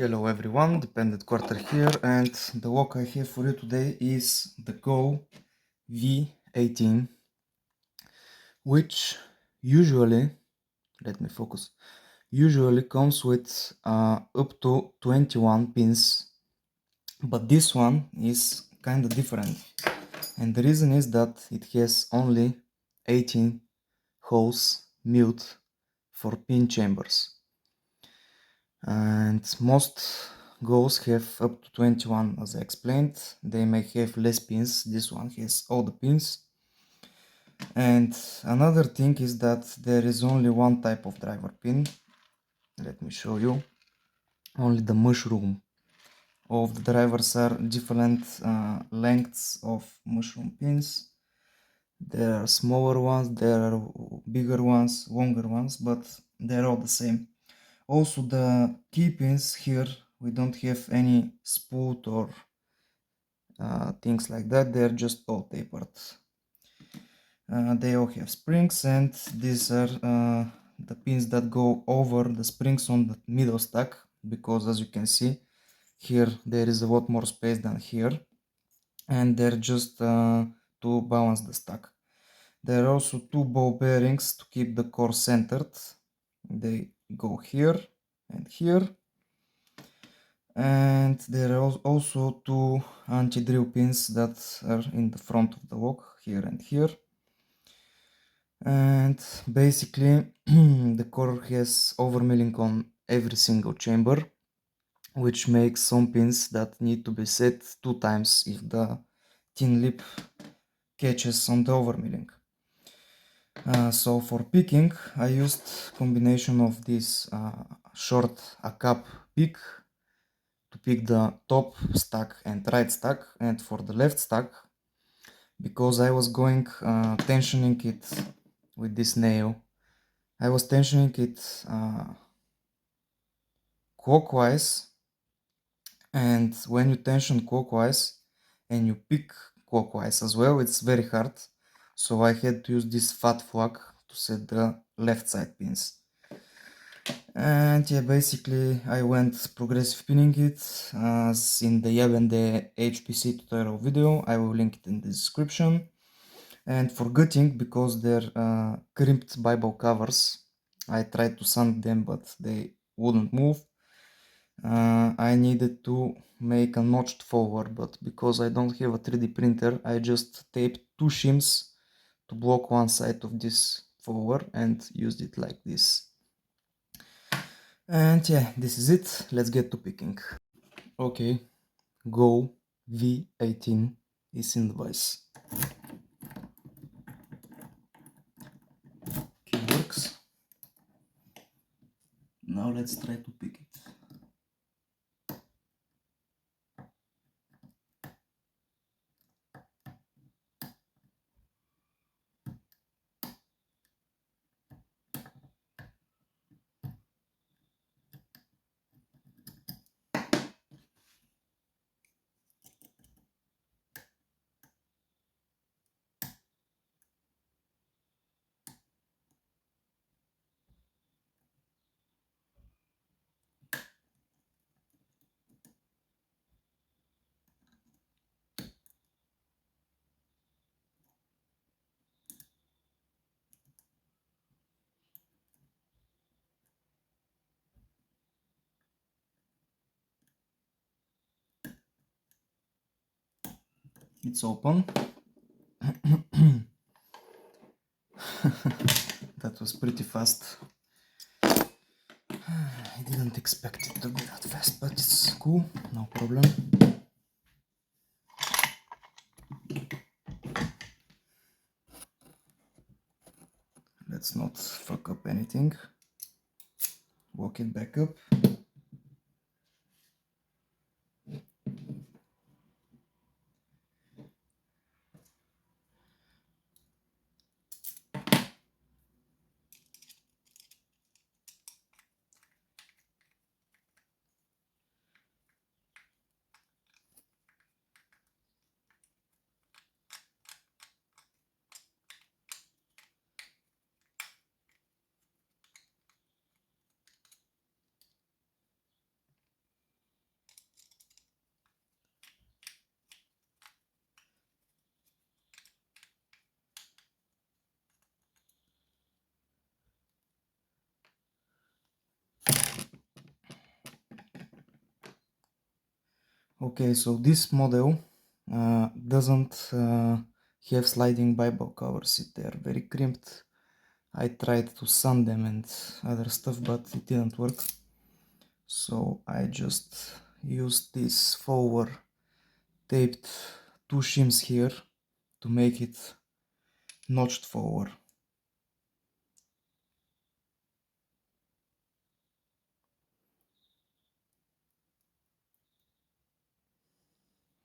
Hello everyone, Dependent Quarter here, and the walk I have for you today is the Go V18, which usually, let me focus, usually comes with up to 21 pins, but this one is kind of different, and the reason is that it has only 18 holes milled for pin chambers. And most Go's have up to 21, as I explained. They may have less pins. This one has all the pins. And another thing is that there is only one type of driver pin. Let me show you. Only the mushroom of the drivers are different lengths of mushroom pins. There are smaller ones, there are bigger ones, longer ones, but they're all the same. Also, the key pins here, we don't have any spool or things like that. They're just all tapered. They all have springs, and these are the pins that go over the springs on the middle stack, because as you can see here there is a lot more space than here, and they're just to balance the stack. There are also two ball bearings to keep the core centered. They go here and here. And there are also two anti-drill pins that are in the front of the lock, here and here. And basically the core has overmilling on every single chamber, which makes some pins that need to be set 2 times if the thin lip catches on the overmilling. So for picking, I used combination of this short A-cup pick to pick the top stack and right stack, and for the left stack, because I was going tensioning it with this nail, I was tensioning it clockwise, and when you tension clockwise and you pick clockwise as well, it's very hard, so I had to use this fat flag to set the left side pins. And yeah, basically I went progressive pinning it as in the Yab and the HPC tutorial video. I will link it in the description. And for gutting, because they're crimped Bible covers, I tried to sand them but they wouldn't move. I needed to make a notched forward, but because I don't have a 3D printer, I just taped 2 shims to block one side of this forward and used it like this. And yeah, this is it. Let's get to picking. Okay, Go V18 is in the vise. Okay, works. Now let's try to pick it. It's open. That was pretty fast. I didn't expect it to be that fast, but it's cool, no problem. Let's not fuck up anything. Walk it back up. Okay, so this model doesn't have sliding bible covers. They are very crimped. I tried to sand them and other stuff, but it didn't work. So I just used this forward taped two shims here to make it notched forward.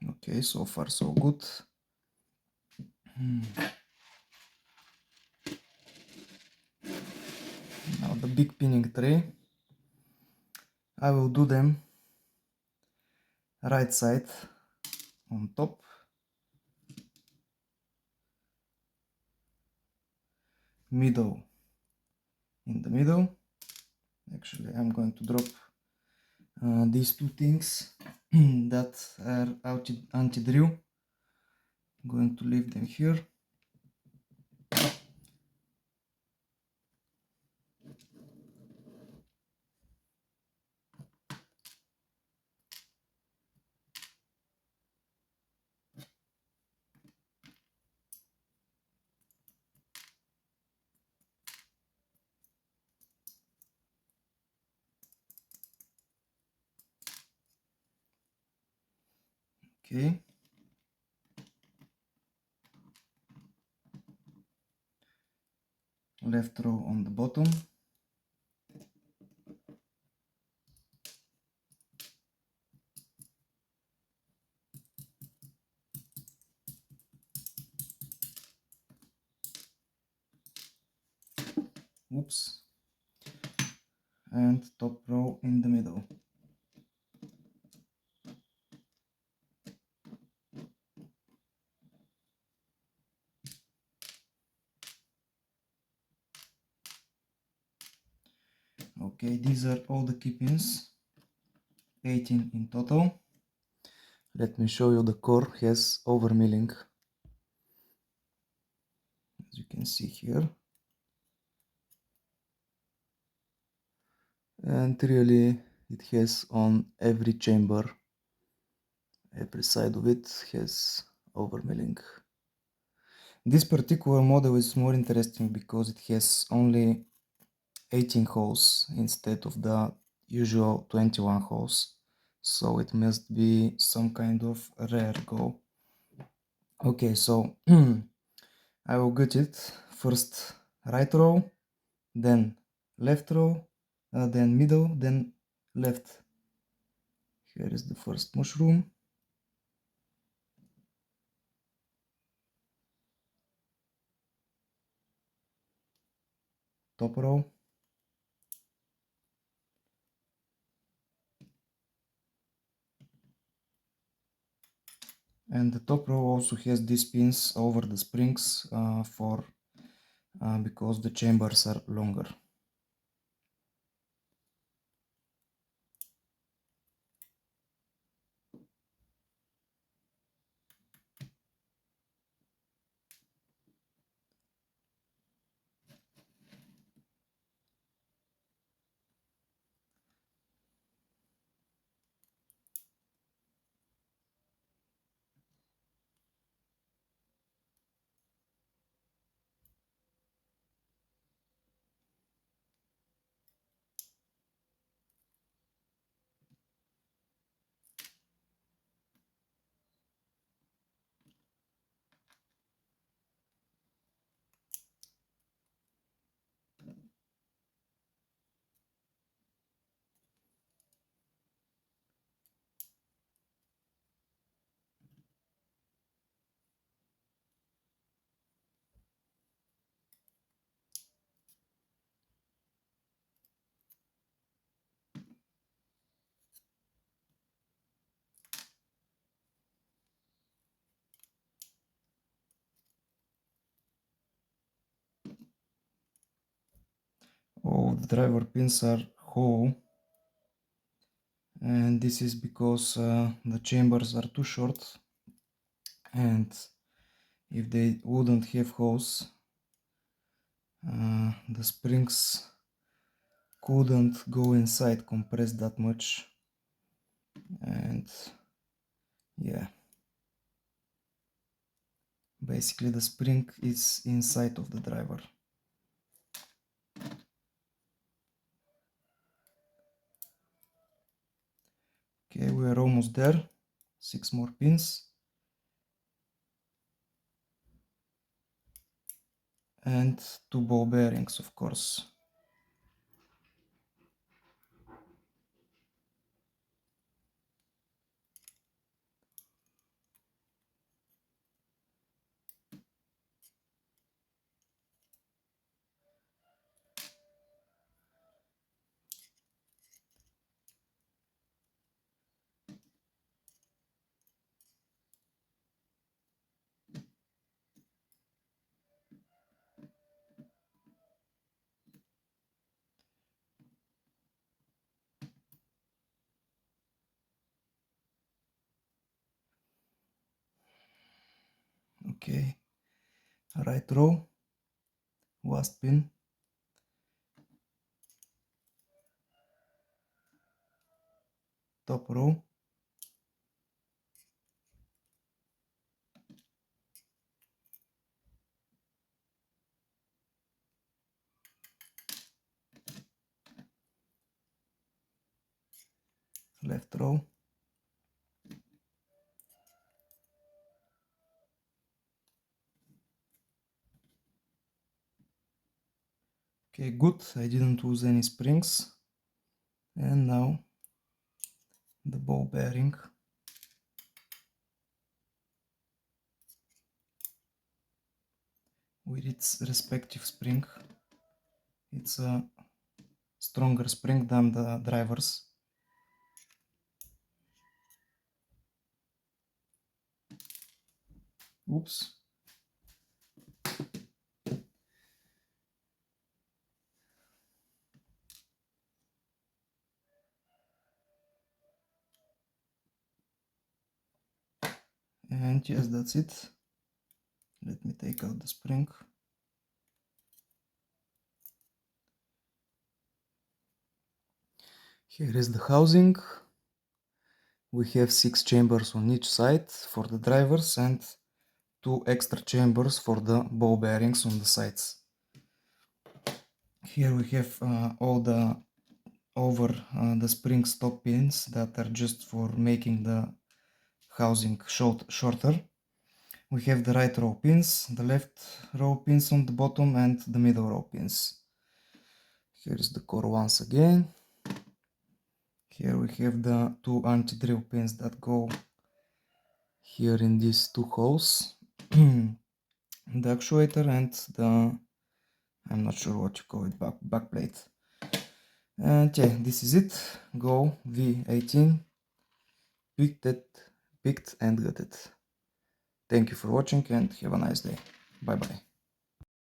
Okay, so far so good. Now the big pinning tray, I will do them right side on top, middle in the middle. Actually, I'm going to drop these two things that are anti-drill. I'm going to leave them here. Okay. Left row on the bottom. Oops. And top row in the middle. Okay, these are all the key pins, 18 in total. Let me show you the core has over milling, as you can see here. And really it has on every chamber, every side of it has over milling. This particular model is more interesting because it has only 18 holes instead of the usual 21 holes, so it must be some kind of rare go. Okay, so I will get it first right row, then left row, then middle, then left. Here is the first mushroom. Top row. And the top row also has these pins over the springs because the chambers are longer. All the driver pins are whole, and this is because the chambers are too short, and if they wouldn't have holes, the springs couldn't go inside compressed that much, and Yeah, basically the spring is inside of the driver. Okay, we are almost there. 6 more pins. And 2 ball bearings, of course. Okay, right row, last pin, top row, left row, okay, good, I didn't lose any springs. And now the ball bearing. With its respective spring. It's a stronger spring than the drivers. Oops. And yes, that's it. Let me take out the spring. Here is the housing. We have 6 chambers on each side for the drivers and 2 extra chambers for the ball bearings on the sides. Here we have all the the spring stop pins that are just for making the housing shorter. We have the right row pins, the left row pins on the bottom and the middle row pins. Here is the core once again. Here we have the 2 anti-drill pins that go here in these 2 holes. The actuator and the, I'm not sure what you call it, back plate. And yeah, this is it. Go V18. Picked and got it. Thank you for watching and have a nice day. Bye bye.